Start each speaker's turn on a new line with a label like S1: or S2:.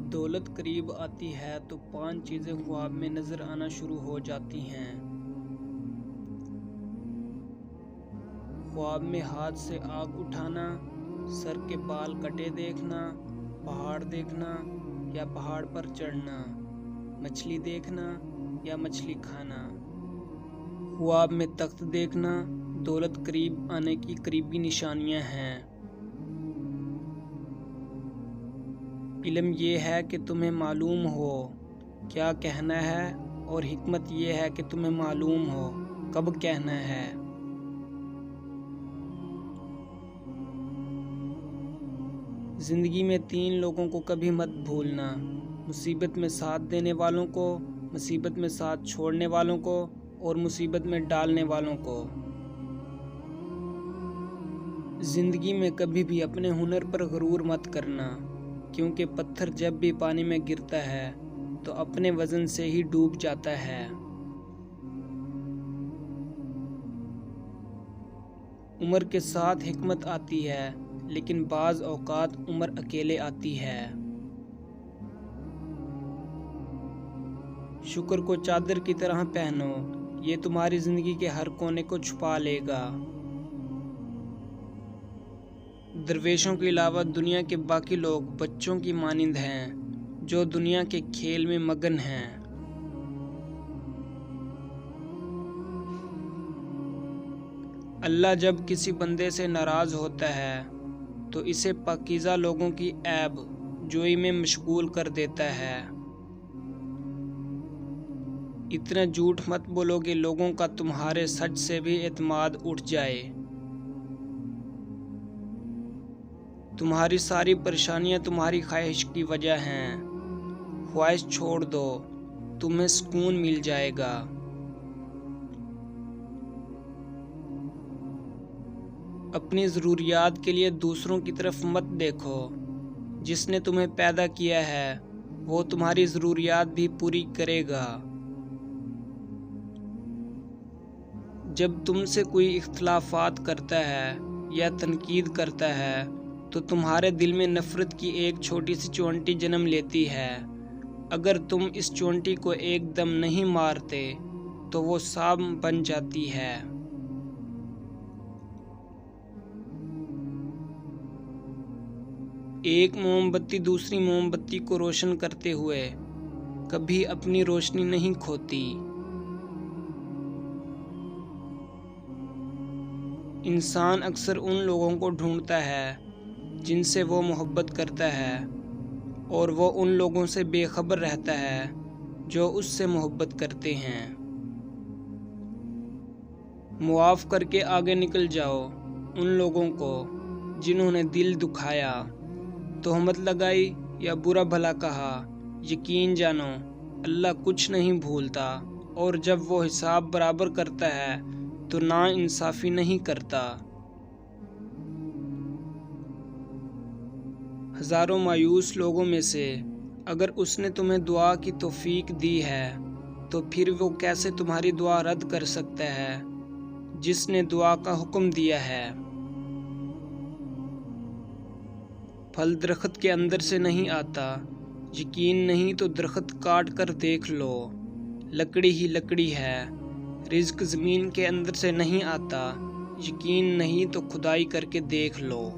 S1: دولت قریب آتی ہے تو 5 چیزیں خواب میں نظر آنا شروع ہو جاتی ہیں۔ خواب میں ہاتھ سے آگ اٹھانا، سر کے بال کٹے دیکھنا، پہاڑ دیکھنا یا پہاڑ پر چڑھنا، مچھلی دیکھنا یا مچھلی کھانا۔ خواب میں تخت دیکھنا دولت قریب آنے کی قریبی نشانیاں ہیں۔ علم یہ ہے کہ تمہیں معلوم ہو کیا کہنا ہے، اور حکمت یہ ہے کہ تمہیں معلوم ہو کب کہنا ہے۔ زندگی میں 3 لوگوں کو کبھی مت بھولنا: مصیبت میں ساتھ دینے والوں کو، مصیبت میں ساتھ چھوڑنے والوں کو، اور مصیبت میں ڈالنے والوں کو۔ زندگی میں کبھی بھی اپنے ہنر پر غرور مت کرنا، کیونکہ پتھر جب بھی پانی میں گرتا ہے تو اپنے وزن سے ہی ڈوب جاتا ہے۔ عمر کے ساتھ حکمت آتی ہے، لیکن بعض اوقات عمر اکیلے آتی ہے۔ شکر کو چادر کی طرح پہنو، یہ تمہاری زندگی کے ہر کونے کو چھپا لے گا۔ درویشوں کے علاوہ دنیا کے باقی لوگ بچوں کی مانند ہیں جو دنیا کے کھیل میں مگن ہیں۔ اللہ جب کسی بندے سے ناراض ہوتا ہے تو اسے پاکیزہ لوگوں کی عیب جوئی میں مشغول کر دیتا ہے۔ اتنا جھوٹ مت بولو کہ لوگوں کا تمہارے سچ سے بھی اعتماد اٹھ جائے۔ تمہاری ساری پریشانیاں تمہاری خواہش کی وجہ ہیں۔ خواہش چھوڑ دو، تمہیں سکون مل جائے گا۔ اپنی ضروریات کے لیے دوسروں کی طرف مت دیکھو۔ جس نے تمہیں پیدا کیا ہے وہ تمہاری ضروریات بھی پوری کرے گا۔ جب تم سے کوئی اختلافات کرتا ہے یا تنقید کرتا ہے تو تمہارے دل میں نفرت کی ایک چھوٹی سی چونٹی جنم لیتی ہے۔ اگر تم اس چونٹی کو ایک دم نہیں مارتے تو وہ سام بن جاتی ہے۔ ایک موم بتی دوسری موم بتی کو روشن کرتے ہوئے کبھی اپنی روشنی نہیں کھوتی۔ انسان اکثر ان لوگوں کو ڈھونڈتا ہے جن سے وہ محبت کرتا ہے، اور وہ ان لوگوں سے بے خبر رہتا ہے جو اس سے محبت کرتے ہیں۔ معاف کر کے آگے نکل جاؤ ان لوگوں کو جنہوں نے دل دکھایا، تہمت لگائی یا برا بھلا کہا۔ یقین جانو اللہ کچھ نہیں بھولتا، اور جب وہ حساب برابر کرتا ہے تو نا انصافی نہیں کرتا۔ ہزاروں مایوس لوگوں میں سے اگر اس نے تمہیں دعا کی توفیق دی ہے تو پھر وہ کیسے تمہاری دعا رد کر سکتا ہے جس نے دعا کا حکم دیا ہے؟ پھل درخت کے اندر سے نہیں آتا، یقین نہیں تو درخت کاٹ کر دیکھ لو، لکڑی ہی لکڑی ہے۔ رزق زمین کے اندر سے نہیں آتا، یقین نہیں تو کھدائی کر کے دیکھ لو۔